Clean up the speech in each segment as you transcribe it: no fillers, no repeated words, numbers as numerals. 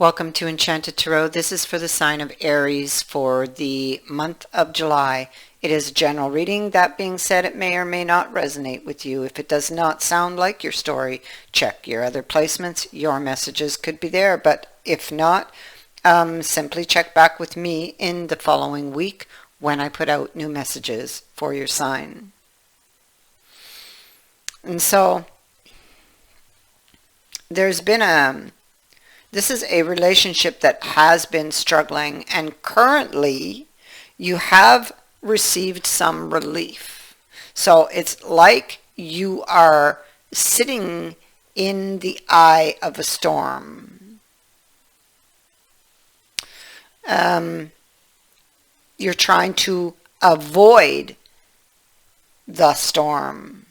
Welcome to Enchanted Tarot. This is for the sign of Aries for the month of July. It is a general reading. That being said, it may or may not resonate with you. If it does not sound like your story, check your other placements. Your messages could be there, but if not, simply check back with me in the following week when I put out new messages for your sign. And so, there's been this is a relationship that has been struggling, and currently you have received some relief. So it's like you are sitting in the eye of a storm. You're trying to avoid the storm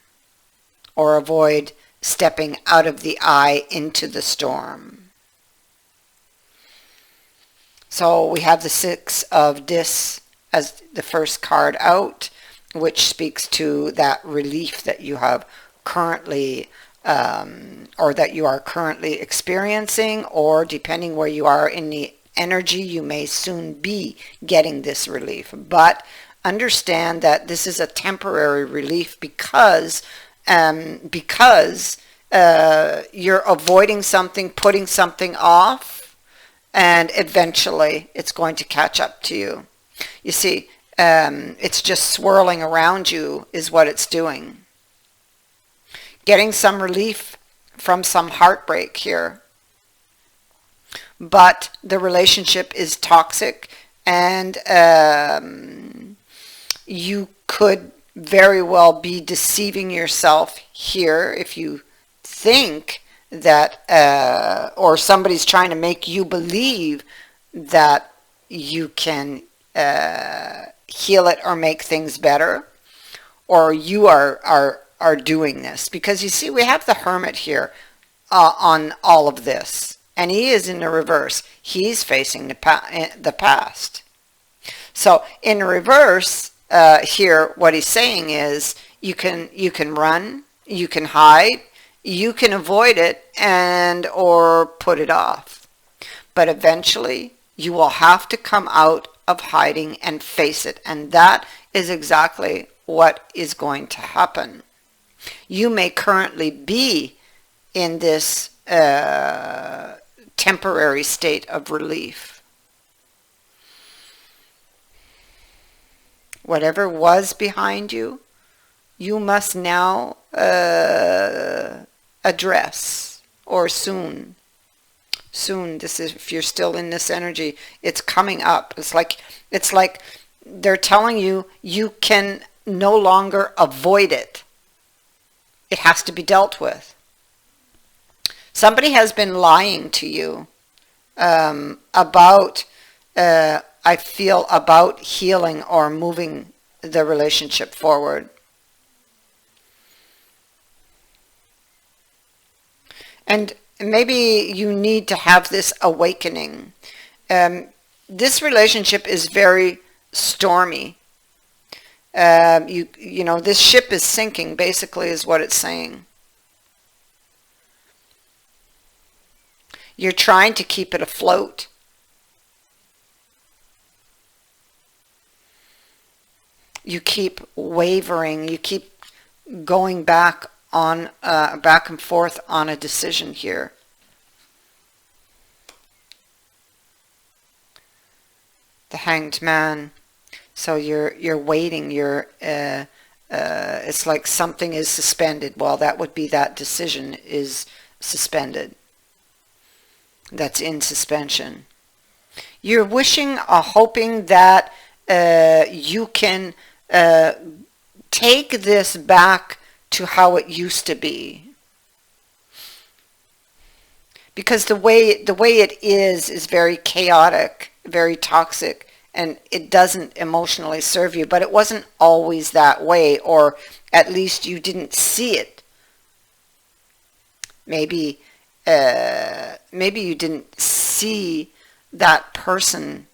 or avoid stepping out of the eye into the storm. So we have the Six of Discs as the first card out, which speaks to that relief that you have currently, or that you are currently experiencing, or depending where you are in the energy, you may soon be getting this relief. But understand that this is a temporary relief because you're avoiding something, putting something off, and eventually it's going to catch up to you. You see, it's just swirling around you is what it's doing. Getting some relief from some heartbreak here. But the relationship is toxic, and you could very well be deceiving yourself here if you think that or somebody's trying to make you believe that you can heal it or make things better, or you are doing this. Because you see, we have the Hermit here on all of this, and he is in the reverse. He's facing the past. So in reverse, here what he's saying is you can run, you can hide, you can avoid it and or put it off. But eventually you will have to come out of hiding and face it. And that is exactly what is going to happen. You may currently be in this temporary state of relief. Whatever was behind you, you must now address, or soon. This is, if you're still in this energy, it's coming up. It's like they're telling you you can no longer avoid it. It has to be dealt with. Somebody has been lying to you about I feel about healing or moving the relationship forward. And maybe you need to have this awakening. This relationship is very stormy. You know, this ship is sinking, basically, is what it's saying. You're trying to keep it afloat. You keep wavering. You keep going back and forth on a decision here. The Hanged Man. So you're waiting. It's like something is suspended. Well, that would be that decision is suspended. That's in suspension. You're wishing or hoping that you can take this back to how it used to be, because the way it is very chaotic, very toxic, and it doesn't emotionally serve you. But it wasn't always that way, or at least you didn't see it. Maybe you didn't see that person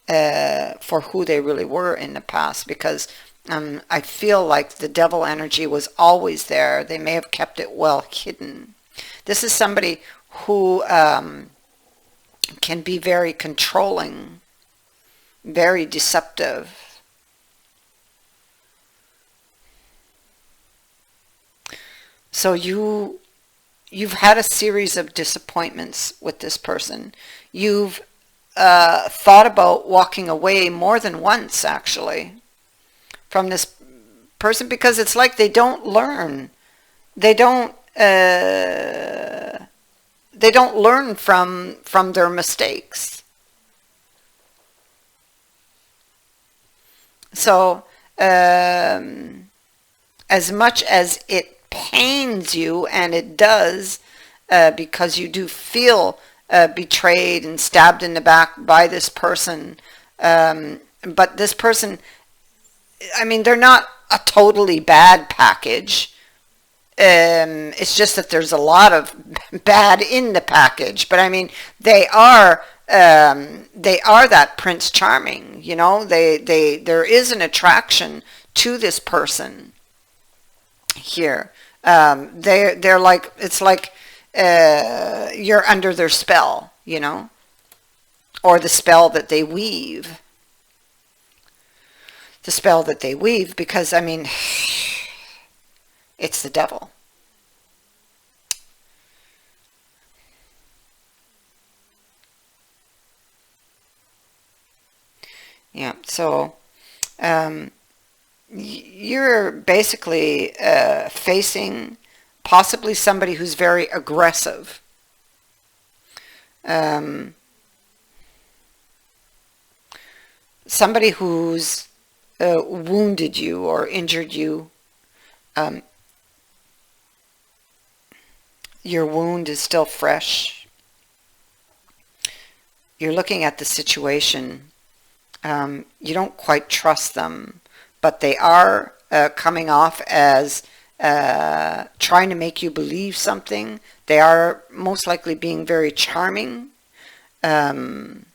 for who they really were in the past, because I feel like the devil energy was always there. They may have kept it well hidden. This is somebody who can be very controlling, very deceptive. So you've had a series of disappointments with this person. You've thought about walking away more than once, actually, from this person, because it's like they don't learn. They don't. They don't learn from their mistakes. So, as much as it pains you, and it does, because you do feel betrayed and stabbed in the back by this person, but this person, I mean, they're not a totally bad package. It's just that there's a lot of bad in the package. But I mean, they are that Prince Charming. You know, there is an attraction to this person here. They're like, it's like you're under their spell, you know, or the spell that they weave. The spell that they weave, because I mean, it's the devil. Yeah, so you're basically facing possibly somebody who's very aggressive. Um, Somebody who's wounded you or injured you. Um, your wound is still fresh. You're looking at the situation. You don't quite trust them, but they are coming off as trying to make you believe something. They are most likely being very charming. Um,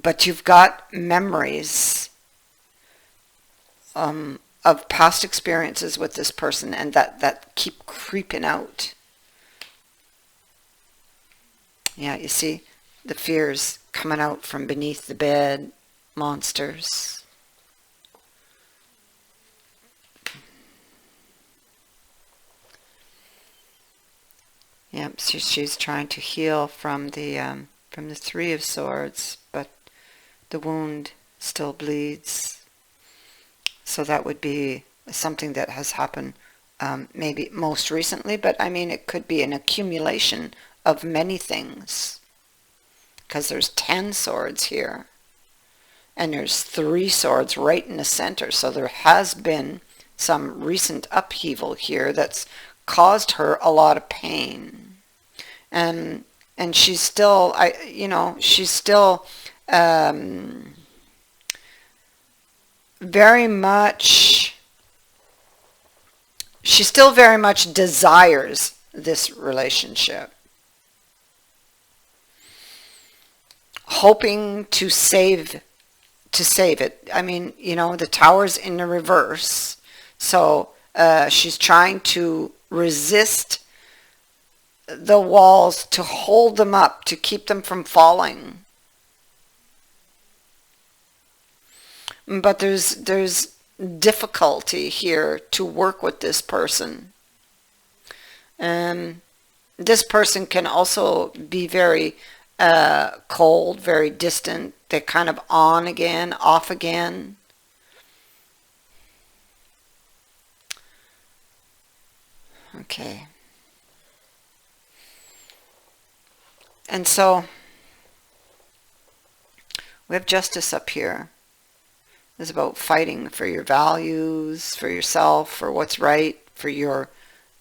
but you've got memories of past experiences with this person, and that keep creeping out. Yeah, you see the fears coming out from beneath the bed, monsters. Yep, so she's trying to heal from the Three of Swords, but the wound still bleeds. So that would be something that has happened maybe most recently, but I mean, it could be an accumulation of many things, because there's 10 swords here, and there's 3 swords right in the center. So there has been some recent upheaval here that's caused her a lot of pain, and she's still, she's still very much, she still very much desires this relationship, hoping to save it. I mean, you know, the tower's in the reverse, so she's trying to resist the walls, to hold them up, to keep them from falling. But there's difficulty here to work with this person. This person can also be very cold, very distant. They're kind of on again, off again. Okay. And so we have justice up here. It's about fighting for your values, for yourself, for what's right, for your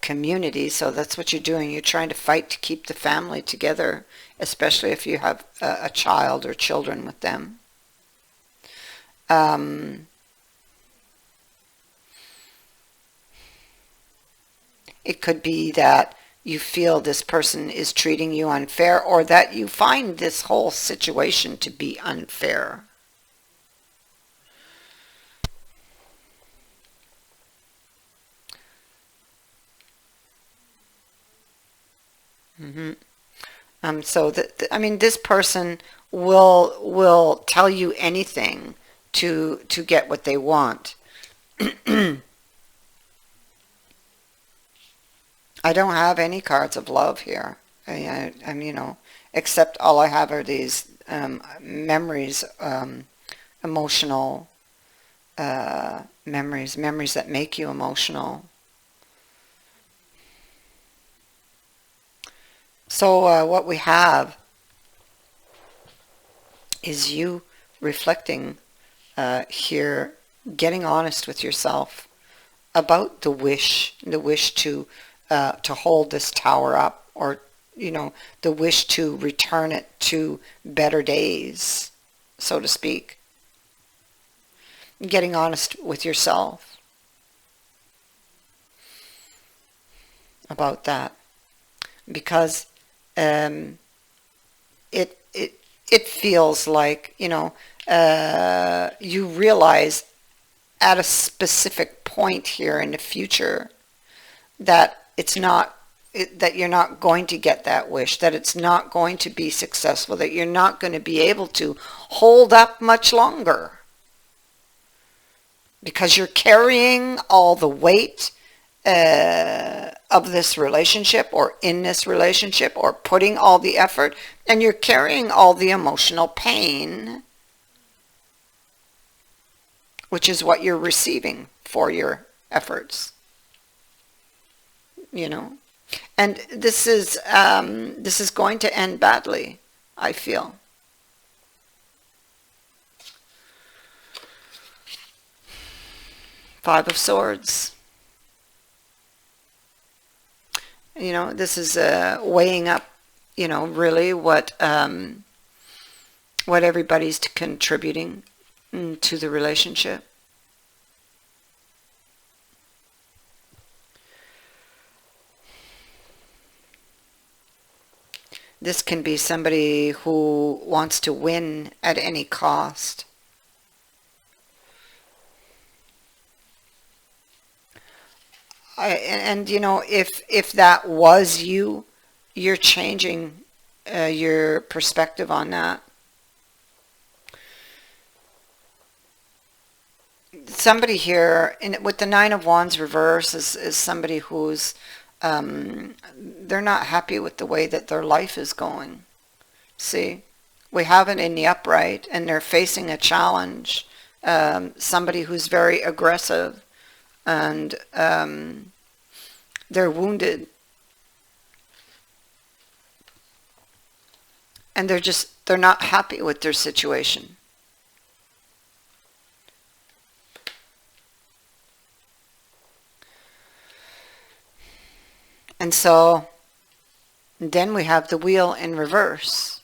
community. So that's what you're doing. You're trying to fight to keep the family together, especially if you have a child or children with them. It could be that you feel this person is treating you unfair, or that you find this whole situation to be unfair. Hmm. So I mean, this person will tell you anything to get what they want. I don't have any cards of love here. I'm, except all I have are these memories, emotional memories that make you emotional. So what we have is you reflecting here, getting honest with yourself about the wish to hold this tower up, or the wish to return it to better days, so to speak. Getting honest with yourself about that, because um, it feels like you realize at a specific point here in the future that that you're not going to get that wish, that it's not going to be successful, that you're not going to be able to hold up much longer, because you're carrying all the weight of this relationship, or in this relationship, or putting all the effort, and you're carrying all the emotional pain, which is what you're receiving for your efforts, you know. And this is going to end badly, I feel. Five of Swords. This is weighing up, really what everybody's contributing to the relationship. This can be somebody who wants to win at any cost. And if that was you, you're changing your perspective on that. Somebody here with the Nine of Wands reverse is somebody who's they're not happy with the way that their life is going. See, we have it in the upright, and they're facing a challenge. Somebody who's very aggressive, and they're wounded, and they're not happy with their situation. And so then we have the Wheel in reverse.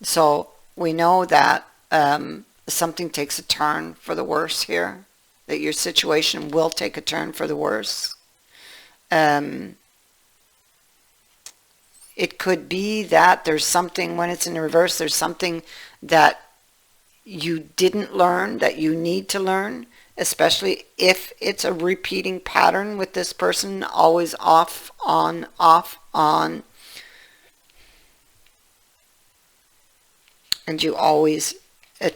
So we know that something takes a turn for the worse here, that your situation will take a turn for the worse. It could be that there's something, when it's in the reverse, there's something that you didn't learn that you need to learn, especially if it's a repeating pattern with this person, always off, on, and you always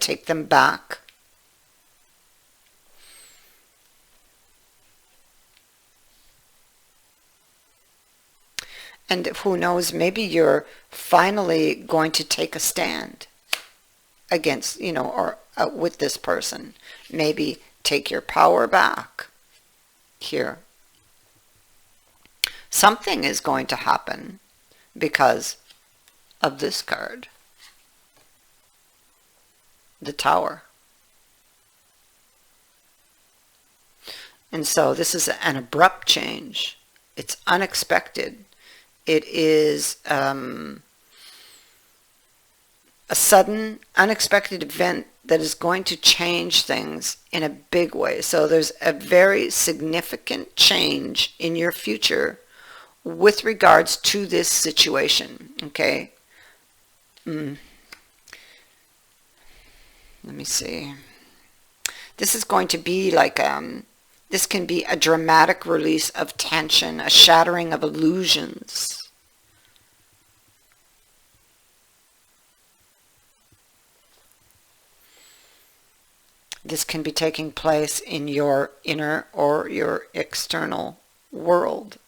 take them back. And who knows, maybe you're finally going to take a stand against, or with this person. Maybe take your power back here. Something is going to happen because of this card, the Tower. And so this is an abrupt change. It's unexpected. It is a sudden, unexpected event that is going to change things in a big way. So there's a very significant change in your future with regards to this situation, okay? Let me see. This is going to be like This can be a dramatic release of tension, a shattering of illusions. This can be taking place in your inner or your external world.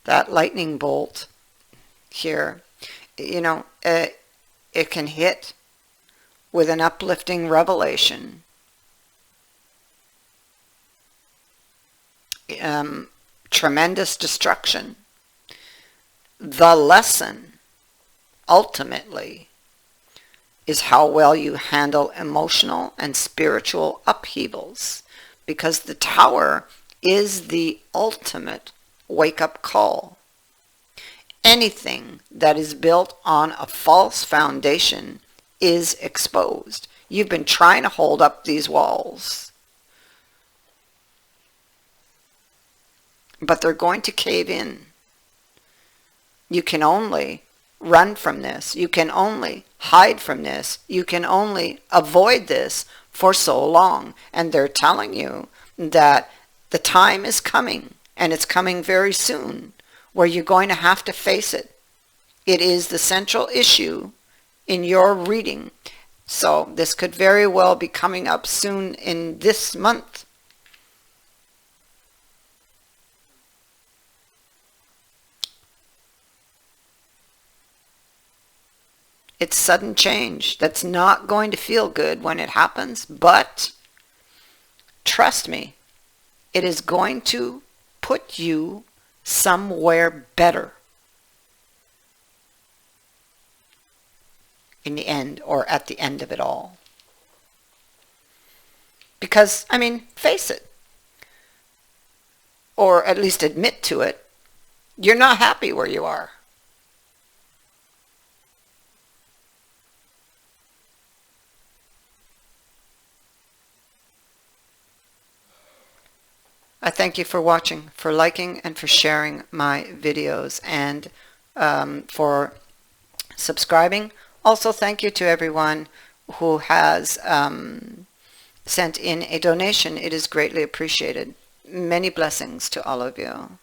That lightning bolt here, it can hit with an uplifting revelation. Tremendous destruction. The lesson, ultimately, is how well you handle emotional and spiritual upheavals, because the tower is the ultimate wake-up call. Anything that is built on a false foundation is exposed. You've been trying to hold up these walls, but they're going to cave in. You can only run from this. You can only hide from this. You can only avoid this for so long. And they're telling you that the time is coming, and it's coming very soon, where you're going to have to face it. It is the central issue in your reading. So this could very well be coming up soon in this month. It's sudden change that's not going to feel good when it happens, but trust me, it is going to put you somewhere better in the end, or at the end of it all. Because, face it, or at least admit to it, you're not happy where you are. I thank you for watching, for liking, and for sharing my videos, and for subscribing. Also, thank you to everyone who has sent in a donation. It is greatly appreciated. Many blessings to all of you.